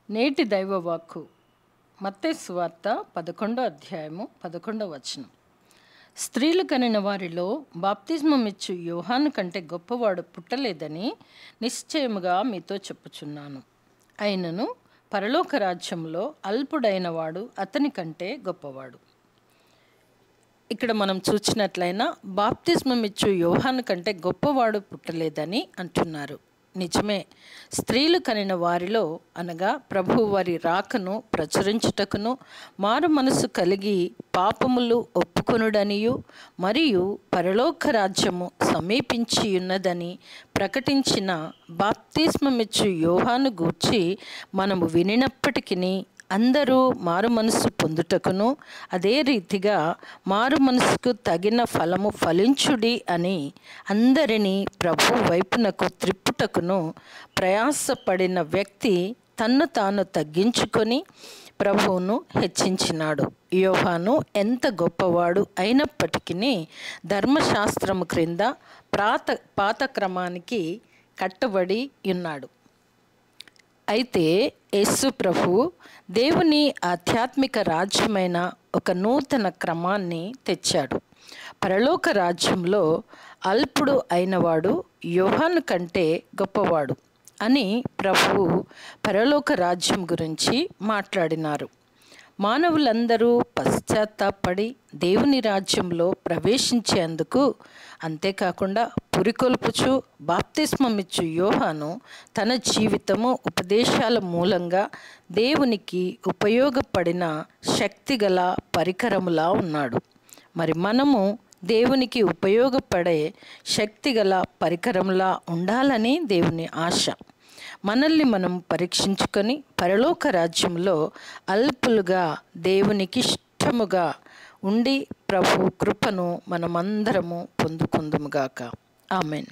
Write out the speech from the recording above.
నేటి దైవవాక్కు మత్తయి సువార్త 11వ అధ్యాయము 11వ వచనం. స్త్రీలు కనిన వారిలో బాప్తిస్మమిచ్చు యోహాను కంటే గొప్పవాడు పుట్టలేదని నిశ్చయముగా మీతో చెప్పుచున్నాను. అయినను పరలోక రాజ్యంలో అల్పుడైన వాడు అతని కంటే గొప్పవాడు. ఇక్కడ మనం చూసినట్లయినా బాప్తిస్మమిచ్చు యోహాను కంటే గొప్పవాడు పుట్టలేదని అంటున్నారు. నిజమే. స్త్రీలు కనిన వారిలో అనగా ప్రభు వారి రాకను ప్రచురించుటకును, మారు మనసు కలిగి పాపములు ఒప్పుకొనుడనియు మరియు పరలోక రాజ్యము సమీపించి ఉన్నదని ప్రకటించిన బాప్తిస్మమిచ్చు యోహాను గూర్చి మనము వినినప్పటికీ అందరూ మారు మనసు పొందుటకును, అదే రీతిగా మారు మనసుకు తగిన ఫలము ఫలించుడి అని అందరినీ ప్రభు వైపునకు త్రిప్పుటకును ప్రయాసపడిన వ్యక్తి తన్ను తాను తగ్గించుకొని ప్రభువును హెచ్చించినాడు. యోహాను ఎంత గొప్పవాడు అయినప్పటికీ ధర్మశాస్త్రము క్రింద పాత క్రమానికి కట్టుబడి ఉన్నాడు. అయితే యేసు ప్రభు దేవుని ఆధ్యాత్మిక రాజ్యమైన ఒక నూతన క్రమాన్ని తెచ్చాడు. పరలోక రాజ్యంలో అల్పుడు అయినవాడు యోహాను కంటే గొప్పవాడు అని ప్రభువు పరలోక రాజ్యం గురించి మాట్లాడినారు. మానవులందరూ పశ్చాత్తాపడి దేవుని రాజ్యంలో ప్రవేశించేందుకు, అంతేకాకుండా పురికొల్పుచు బాప్తిస్మమిచ్చు యోహాను తన జీవితము ఉపదేశాల మూలంగా దేవునికి ఉపయోగపడిన శక్తిగల పరికరములా ఉన్నాడు. మరి మనము దేవునికి ఉపయోగపడే శక్తిగల పరికరంలా ఉండాలని దేవుని ఆశ. మనల్ని మనం పరీక్షించుకొని పరలోక రాజ్యంలో అల్పులుగా దేవునికి ఇష్టముగా ఉండి ప్రభు కృపను మనమందరము పొందుకుందుముగాక. ఆమెన్.